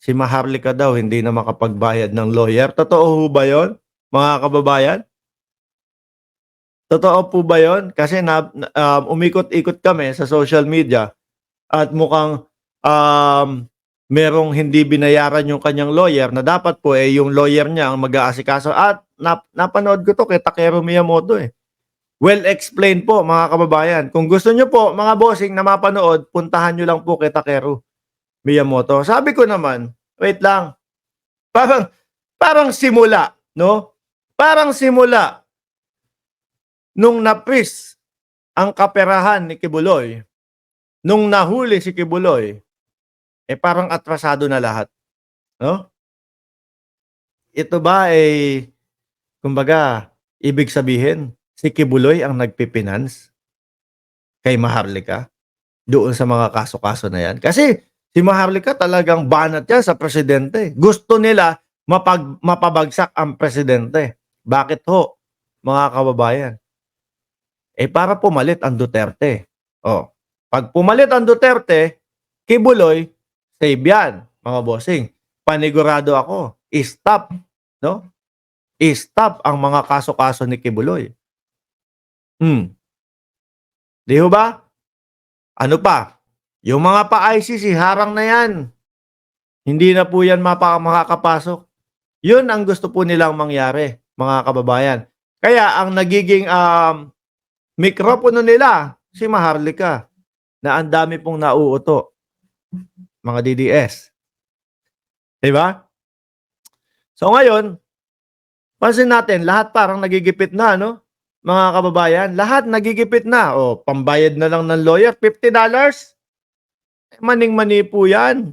si Maharlika daw hindi na makapagbayad ng lawyer. Totoo ho ba yun, mga kababayan? Totoo po ba yun? Kasi umikot-ikot kami sa social media at mukhang merong hindi binayaran yung kanyang lawyer na dapat po yung lawyer niya ang mag-aasikaso. At napanood ko to kay Takeru Miyamoto eh. Well explained po mga kababayan. Kung gusto nyo po mga bossing na mapanood, puntahan nyo lang po kay Takeru Miyamoto. Sabi ko naman, wait lang, parang, parang simula, no? Parang simula nung napris ang kaperahan ni Kibuloy, nung nahuli si Kibuloy, parang atrasado na lahat, no? Ito ba kumbaga, ibig sabihin, si Kibuloy ang nagpipinance kay Maharlika doon sa mga kaso-kaso na yan? Kasi si Maharlika talagang banat yan sa presidente. Gusto nila mapabagsak ang presidente. Bakit ho, mga kababayan? Para pumalit ang Duterte. Oh, pag pumalit ang Duterte, Kibuloy, save yan, mga bossing. Panigurado ako, stop, no? I-stop ang mga kaso-kaso ni Kibuloy. Di ho ba? Ano pa? Yung mga pa-ICC, harang na yan. Hindi na po yan makakapasok. Yun ang gusto po nilang mangyari, mga kababayan. Kaya ang nagiging mikropono nila, si Maharlika, na ang dami pong nauuto, mga DDS. Diba? So ngayon, pansin natin, lahat parang nagigipit na, no? Mga kababayan, lahat nagigipit na. O, pambayad na lang ng lawyer, $50. Maning-mani po yan.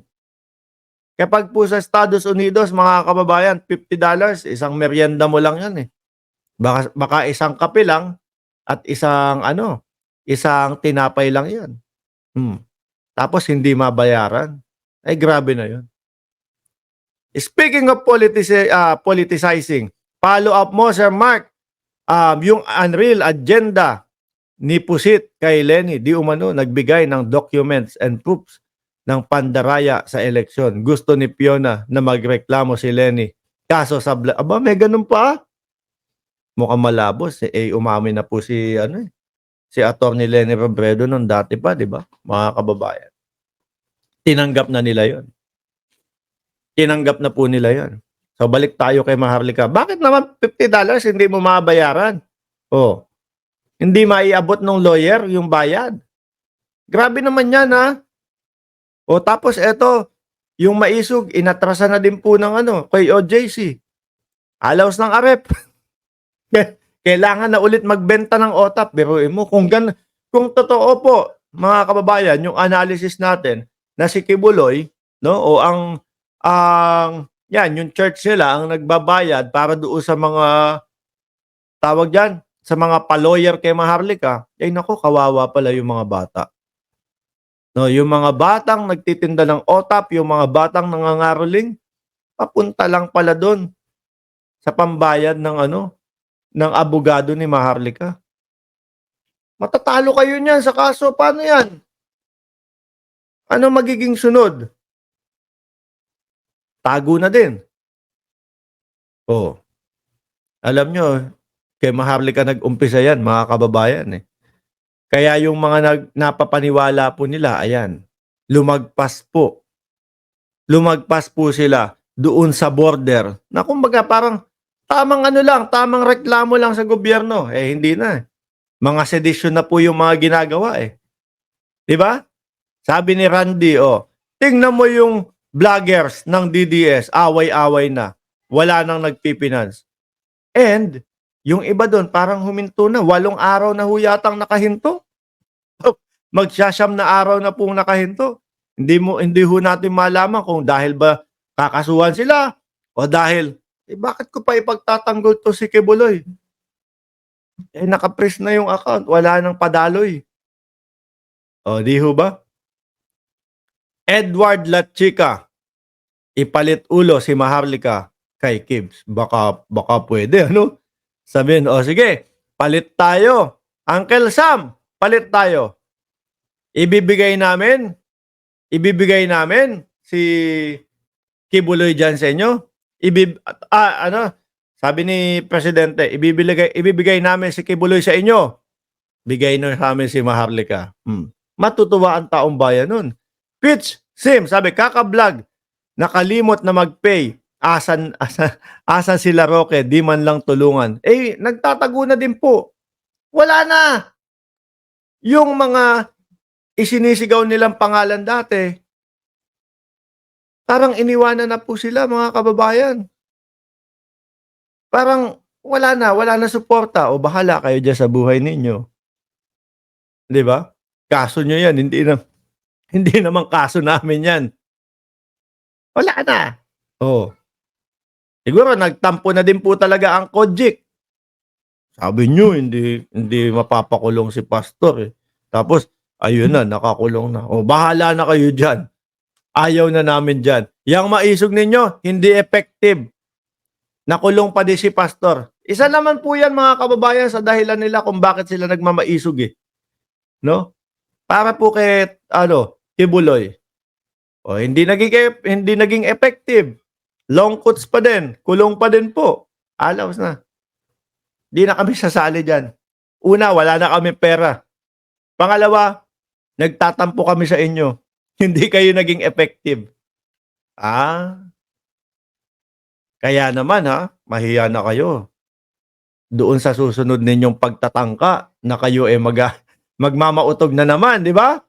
Kapag po sa Estados Unidos, mga kababayan, $50, isang merienda mo lang yan eh. Baka isang kape lang at isang tinapay lang yan. Tapos hindi mabayaran. Ay grabe na yun. Speaking of politicizing, follow up mo, Sir Mark, yung unreal agenda ni Pusit kay Lenny, di umano nagbigay ng documents and proofs ng pandaraya sa eleksyon. Gusto ni Fiona na magreklamo si Lenny. Kaso sa aba, may ganun pa. Mukhang malabos. Umamin na po si Attorney Lenny Robredo nung dati pa, di ba? Mga kababayan. Tinanggap na nila yon. Tinanggap na po nila yon. So balik tayo kay Maharlika. Bakit naman $50 hindi mo mabayaran? Oh, hindi maiabot ng lawyer yung bayad. Grabe naman yan ha. O tapos eto, yung maisog, inatrasa na din po ng kay OJC. Alaws ng arep. Kailangan na ulit magbenta ng OTAP. Biruin mo, kung totoo po, mga kababayan, yung analysis natin na si Kibuloy, no, o yan, yung church nila ang nagbabayad para doon sa mga tawag diyan, sa mga pa-lawyer kay Maharlika, nako, kawawa pala yung mga bata. No, yung mga batang nagtitinda ng OTAP, yung mga batang nangangaroling, papunta lang pala doon sa pambayad ng abogado ni Maharlika. Matatalo kayo niyan sa kaso. Paano yan? Ano magiging sunod? Tago na din. Oh. Alam nyo, kay Maharlika nag-umpisa yan, mga kababayan eh. Kaya yung mga napapaniwala po nila, ayan, lumagpas po. Lumagpas po sila doon sa border. Na kumbaga parang tamang tamang reklamo lang sa gobyerno. Hindi na. Mga sedition na po yung mga ginagawa eh. Di ba? Sabi ni Randy, tingnan mo yung vloggers ng DDS, away-away na. Wala nang nagpipinance. And yung iba doon parang huminto na. 8 araw na huyatang nakahinto. Magsasyam na araw na pong nakahinto. Hindi ho natin malaman kung dahil ba kakasuhan sila o dahil bakit ko pa ipagtatanggol to si Kibuloy? Nakapress na yung account, wala nang padaloy. Di ho ba? Edward Latchika, ipalit ulo si Maharlika kay Kibs. Baka pwede, ano? Sabihin, sige, palit tayo. Uncle Sam, palit tayo. Ibibigay namin si Kibuloy dyan sa inyo? Ano, sabi ni Presidente, ibibigay namin si Kibuloy sa inyo. Bigay na sa amin si Maharlika. Matutuwa ang taong bayan nun. Pitch, Sim, sabi, kaka-vlog, nakalimot na mag-pay. Asan sila Roque, di man lang tulungan. Eh, nagtatago na din po. Wala na. Yung mga isinisigaw nilang pangalan dati, parang iniwanan na po sila, mga kababayan. Parang wala na suporta. O bahala kayo dyan sa buhay ninyo. 'Di ba? Kaso nyo yan, hindi naman kaso namin yan. Wala na. Oh. Siguro nagtampo na din po talaga ang Kojik. Sabi nyo, hindi mapapakulong si pastor eh. Tapos, ayun na, nakakulong na. O, bahala na kayo dyan. Ayaw na namin dyan. Yang maisog ninyo, hindi effective. Nakulong pa din si pastor. Isa naman po yan, mga kababayan, sa dahilan nila kung bakit sila nagmamaisog eh. No? Para po kay Kibuloy. O hindi naging effective. Long quotes pa din, kulong pa din po. Alawas na. Di na kami sasali diyan. Una, wala na kami pera. Pangalawa, nagtatampo kami sa inyo. Hindi kayo naging effective. Kaya naman mahiya na kayo. Doon sa susunod ninyong pagtatangka na kayo magmamautog na naman, di ba?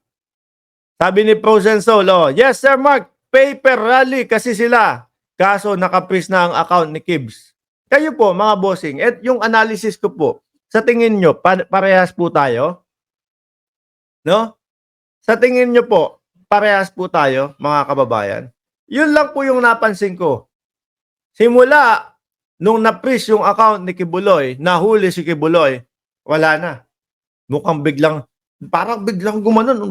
Sabi ni Frozen Soul, yes Sir Mark, paper rally kasi sila. Kaso nakapris na ang account ni Kibs. Kayo po, mga bossing, at yung analysis ko po, sa tingin nyo, parehas po tayo? No? Sa tingin nyo po, parehas po tayo, mga kababayan? Yun lang po yung napansin ko. Simula, nung napris yung account ni Kibuloy, nahuli si Kibuloy, wala na. Mukhang parang biglang gumanon,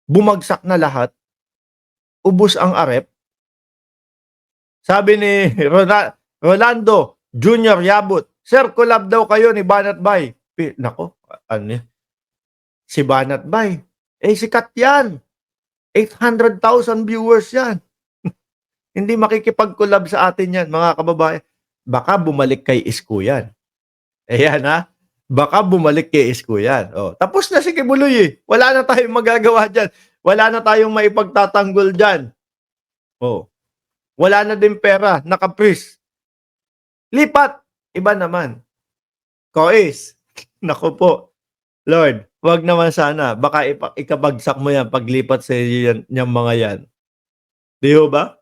bumagsak na lahat. Ubos ang arep. Sabi ni Rolando Junior Yabut, Sir, collab daw kayo ni Banat Bay. Nako, si Banat Bay. Sikat yan. 800,000 viewers yan. Hindi makikipag-collab sa atin yan, mga kababayan. Baka bumalik kay Isko yan. Ayan baka bumalik kay Isko yan. Tapos na si Kibuloy eh. Wala na tayong magagawa dyan. Wala na tayong maipagtatanggol dyan. Wala na din pera. Nakapris. Lipat. Iba naman. Kois. Naku po. Lord, wag naman sana. Baka ikabagsak mo yan paglipat sa yung mga yan. Di ba?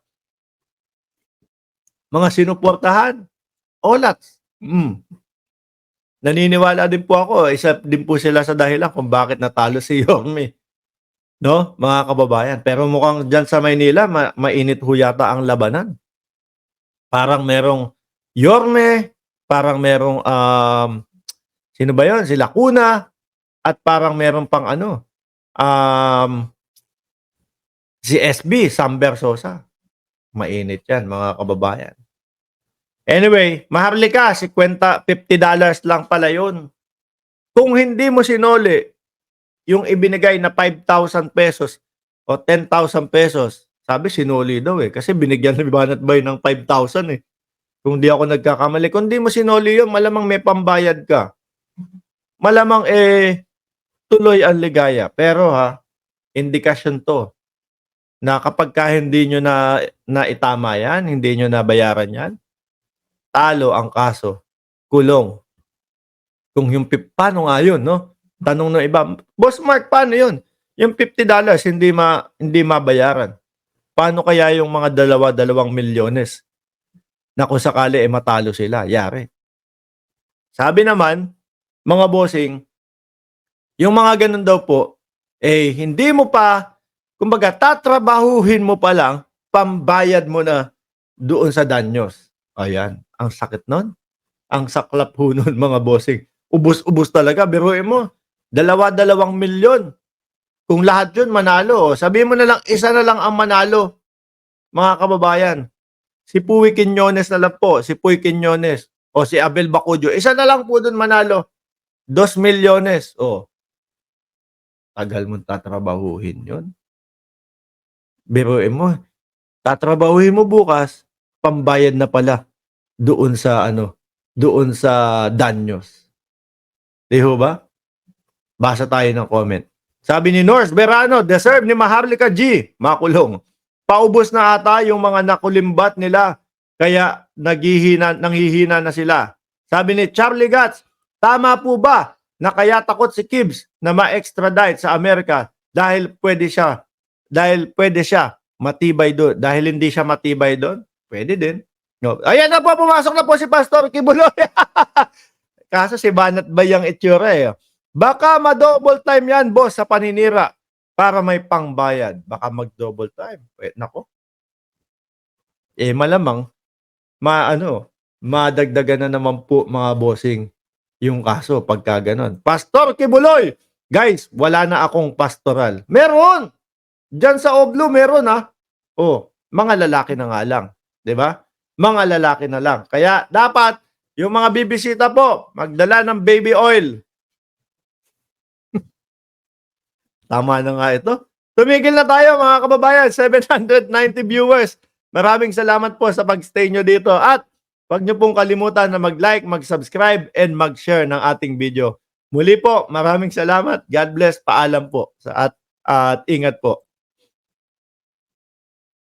Mga sinuportahan. Olats. Naniniwala din po ako. Isa din po sila sa dahilan kung bakit natalo si Yorme. No, mga kababayan. Pero mukhang dyan sa Maynila, mainit ho yata ang labanan. Parang merong Yorme, parang merong, sino ba yun? Si Lacuna, at parang merong pang si SB, Sam Bersosa. Mainit yan, mga kababayan. Anyway, Maharlika, $50 lang pala yun. Kung hindi mo sinoli, yung ibinigay na 5,000 pesos o 10,000 pesos, sabi sinuli daw kasi binigyan ni Banat Bay ng 5,000 Kung di ako nagkakamali. Kung di mo sinuli yun, malamang may pambayad ka. Malamang tuloy ang ligaya. Pero indikasyon to na kapag hindi nyo na itama yan, hindi nyo na bayaran yan, talo ang kaso, kulong. Kung yung paano nga yun, no? Tanong ng iba, Boss Mark, paano yun? Yung $50 hindi mabayaran. Paano kaya yung mga 2 milyones na kung sakali matalo sila? Yari. Sabi naman, mga bossing, yung mga ganun daw po, hindi mo pa, kumbaga, tatrabahuhin mo pa lang, pambayad mo na doon sa danyos. Ayan, ang sakit nun. Ang saklap ho nun, mga bossing. Ubus-ubus talaga, biruin mo. 2 milyon. Kung lahat yun manalo, sabihin mo na lang, isa na lang ang manalo, mga kababayan. Si Puy Quiñones na lang po, si Puy Quiñones, o si Abel Bacudio, isa na lang po dun manalo. 2 milyones. Tagal mong tatrabahuhin yun. Biruin mo, tatrabahuhin mo bukas, pambayad na pala doon sa ano, doon sa danyos. Di ho ba? Basa tayo ng comment. Sabi ni Norse Berano, deserve ni Maharlika G. Makulong. Paubos na ata yung mga nakulimbat nila. Kaya nanghihina na sila. Sabi ni Charlie Gats, tama po ba na kaya takot si Kibbs na ma-extradite sa Amerika dahil pwede siya matibay doon. Dahil hindi siya matibay doon, pwede din. No. Ayan na po, pumasok na po si Pastor Kibuloy. Kaso si Banat ba yung itsura eh. Baka ma-double time yan, boss, sa paninira para may pangbayad. Baka mag-double time. Nako. Malamang, madagdagan na naman po mga bossing yung kaso pagka ganon. Pastor Kibuloy! Guys, wala na akong pastoral. Meron! Diyan sa Oblo, meron ha. Oh, mga lalaki na nga lang. 'Di ba? Mga lalaki na lang. Kaya dapat, yung mga bibisita po, magdala ng baby oil. Tama na nga ito. Tumigil na tayo mga kababayan. 790 viewers. Maraming salamat po sa pag-stay nyo dito. At huwag nyo pong kalimutan na mag-like, mag-subscribe, and mag-share ng ating video. Muli po, maraming salamat. God bless. Paalam po. At ingat po.